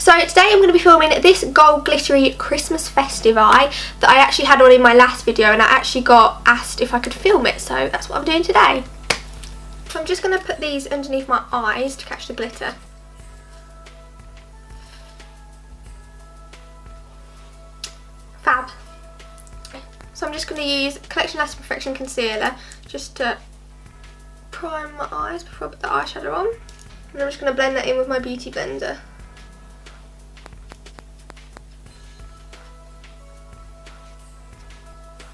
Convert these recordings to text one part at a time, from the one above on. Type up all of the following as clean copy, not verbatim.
So today I'm going to be filming this gold glittery Christmas festive eye that I actually had on in my last video, and I actually got asked if I could film it, so that's what I'm doing today. So I'm just going to put these underneath my eyes to catch the glitter. Fab. So I'm just going to use Collection Lasting Perfection Concealer just to prime my eyes before I put the eyeshadow on. And I'm just going to blend that in with my beauty blender.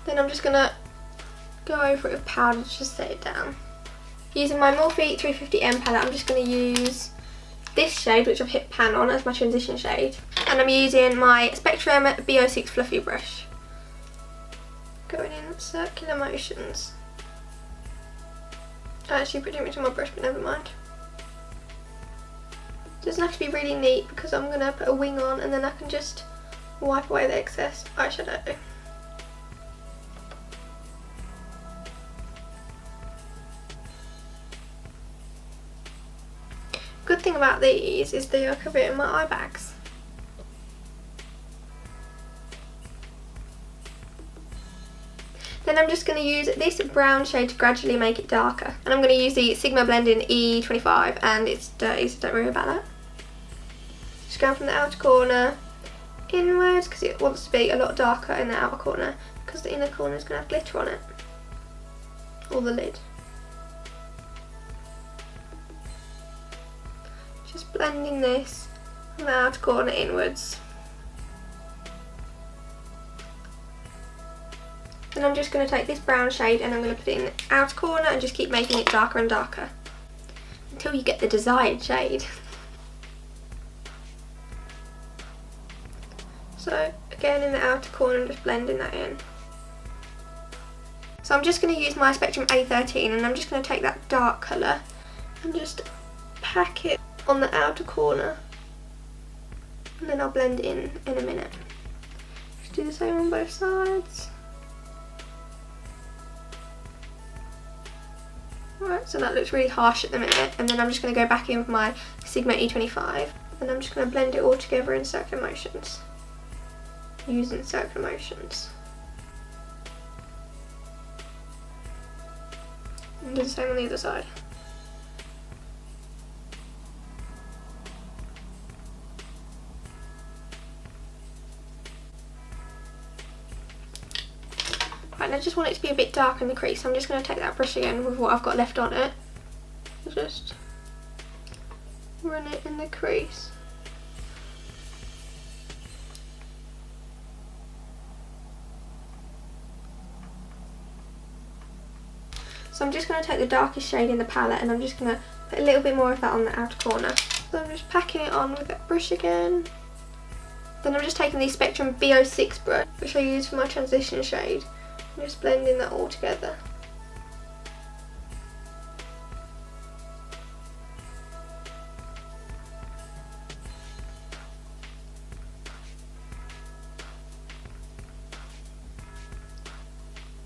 Then I'm just going to go over it with powder to just set it down. Using my Morphe 350M palette, I'm just going to use this shade, which I've hit pan on as my transition shade. And I'm using my Spectrum B06 Fluffy brush. Going in circular motions. I actually put too much on my brush, but never mind. It doesn't have to be really neat because I'm going to put a wing on and then I can just wipe away the excess eyeshadow. Good thing about these is they are covered in my eye bags. Then I'm just going to use this brown shade to gradually make it darker. And I'm going to use the Sigma Blending E25, and it's dirty, so don't worry about that. Just going from the outer corner inwards because it wants to be a lot darker in the outer corner because the inner corner is going to have glitter on it. Or the lid. Just blending this from the outer corner inwards. Then I'm just going to take this brown shade and I'm going to put it in the outer corner and just keep making it darker and darker until you get the desired shade. So again in the outer corner, I'm just blending that in. So I'm just going to use my Spectrum A13 and I'm just going to take that dark colour and just pack it on the outer corner, and then I'll blend it in a minute. Just do the same on both sides. Alright, so that looks really harsh at the minute, and then I'm just going to go back in with my Sigma E25 and I'm just going to blend it all together in circular motions. Using circular motions. And do the same on the other side. Right, I just want it to be a bit dark in the crease, so I'm just going to take that brush again with what I've got left on it. Just run it in the crease. So I'm just going to take the darkest shade in the palette and I'm just going to put a little bit more of that on the outer corner. So I'm just packing it on with that brush again. Then I'm just taking the Spectrum B06 brush, which I use for my transition shade. I'm just blending that all together.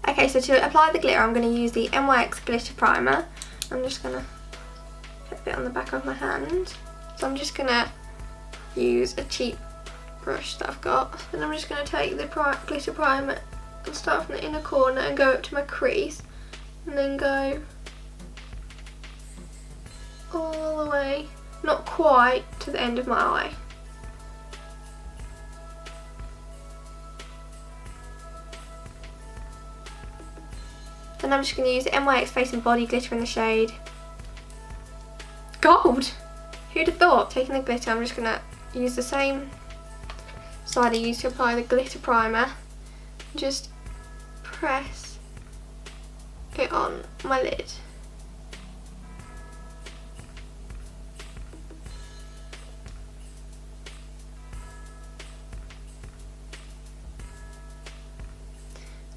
Okay, so to apply the glitter I'm going to use the NYX Glitter Primer. I'm just going to put a bit on the back of my hand. So I'm just going to use a cheap brush that I've got. And I'm just going to take the glitter primer and start from the inner corner and go up to my crease. And then go all the way, not quite, to the end of my eye. Then I'm just going to use the NYX Face and Body Glitter in the shade Gold! Who'd have thought? Taking the glitter, I'm just going to use the same side I used to apply the glitter primer. Just press it on my lid.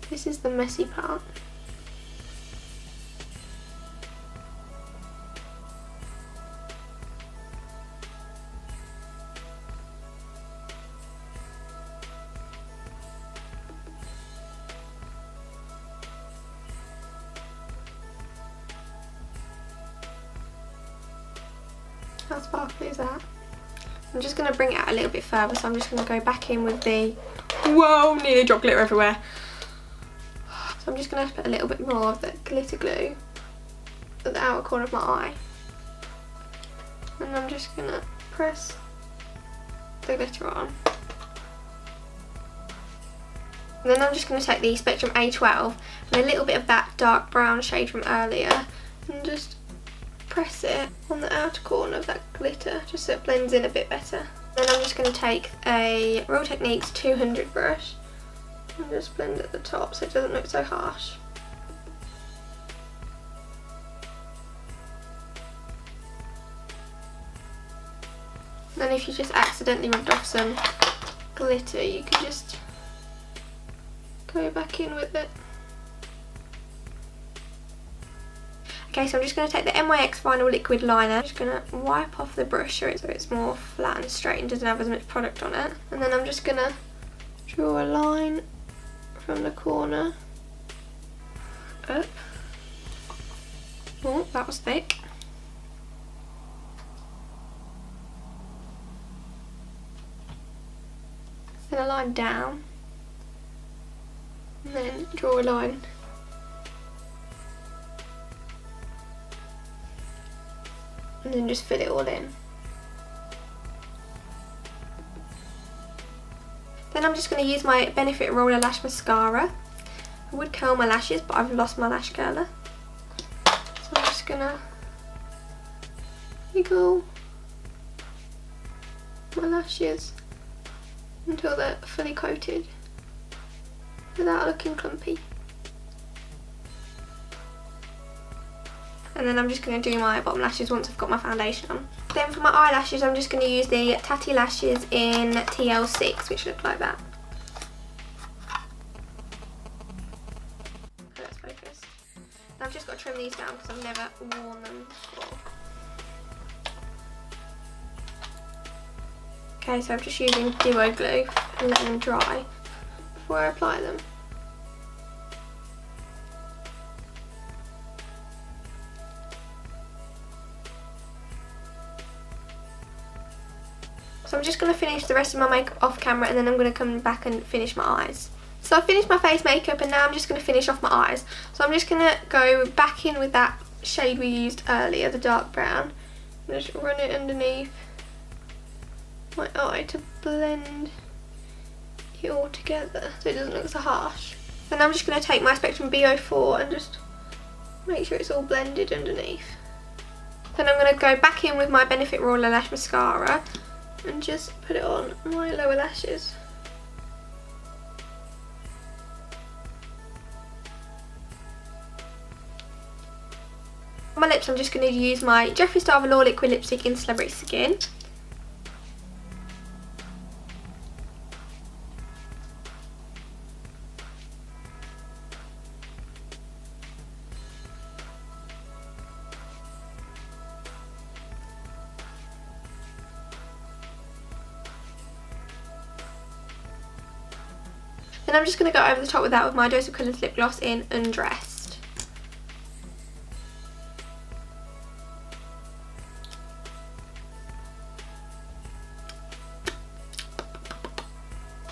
This is the messy part. How sparkly is that? I'm just going to bring it out a little bit further, so I'm just going to go back in with the... Whoa, nearly dropped glitter everywhere. So I'm just going to put a little bit more of the glitter glue at the outer corner of my eye. And I'm just going to press the glitter on. And then I'm just going to take the Spectrum A12 and a little bit of that dark brown shade from earlier and just press it on the outer corner of that glitter just so it blends in a bit better. Then I'm just going to take a Real Techniques 200 brush and just blend at the top so it doesn't look so harsh. And then if you just accidentally rubbed off some glitter, you can just go back in with it. Okay, so I'm just going to take the NYX Vinyl Liquid Liner. I'm just going to wipe off the brush so it's more flat and straight and doesn't have as much product on it. And then I'm just going to draw a line from the corner up. Oh, that was thick. Then a line down. And then draw a line and then just fill it all in. Then I'm just going to use my Benefit Roller Lash Mascara. I would curl my lashes, but I've lost my lash curler. So I'm just going to wiggle my lashes until they're fully coated without looking clumpy. And then I'm just going to do my bottom lashes once I've got my foundation on. Then for my eyelashes, I'm just going to use the Tatty Lashes in TL6, which look like that. Let's focus. And I've just got to trim these down because I've never worn them before. Okay, so I'm just using duo glue and letting them dry before I apply them. So I'm just going to finish the rest of my makeup off camera and then I'm going to come back and finish my eyes. So I've finished my face makeup and now I'm just going to finish off my eyes. So I'm just going to go back in with that shade we used earlier, the dark brown, and just run it underneath my eye to blend it all together so it doesn't look so harsh. Then I'm just going to take my Spectrum B04 and just make sure it's all blended underneath. Then I'm going to go back in with my Benefit Roller Lash Mascara and just put it on my lower lashes. On my lips I'm just going to use my Jeffree Star Velour Liquid Lipstick in Celebrity Skin. Then I'm just going to go over the top with that with my Dose of Colours lip gloss in Undressed.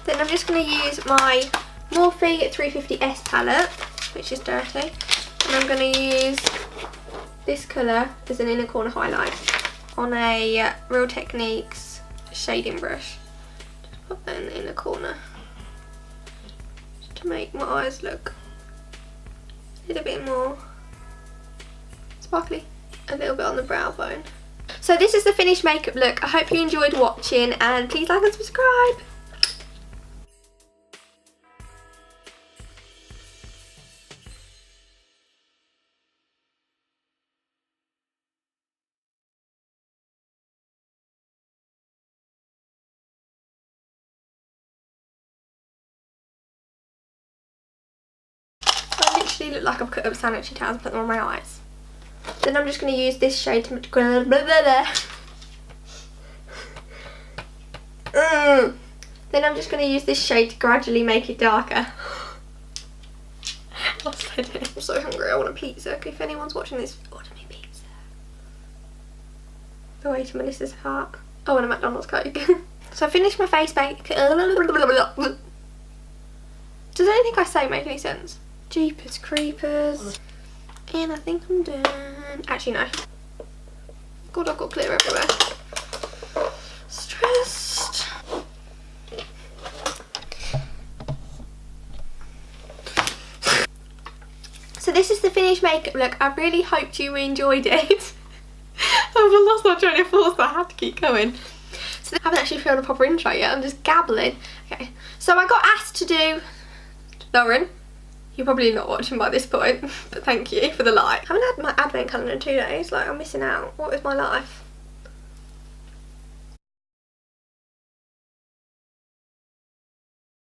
Then I'm just going to use my Morphe 350S palette, which is dirty, and I'm going to use this colour as an inner corner highlight on a Real Techniques shading brush. Just put that in the inner corner to make my eyes look a little bit more sparkly, a little bit on the brow bone. So this is the finished makeup look. I hope you enjoyed watching and please like and subscribe. I literally look like I've cut up sanitary towels and put them on my eyes. Then I'm just going to use this shade to blah, blah, blah. Then I'm just going to use this shade to gradually make it darker. What's I doing? I'm so hungry, I want a pizza. If anyone's watching this, order me pizza. The way to Melissa's heart. Oh, and a McDonald's Coke. So I finished my face bake. Does anything I say make any sense? Jeepers creepers. And I think I'm done. Actually, no. God, I've got glitter everywhere. Stressed. So this is the finished makeup look. I really hoped you enjoyed it. I've lost my train of thought, so I have to keep going. So I haven't actually filmed a proper intro yet. I'm just gabbling. Okay. So I got asked to do... Lauren, you're probably not watching by this point, but thank you for the like. I haven't had my advent calendar in 2 days. Like, I'm missing out. What is my life?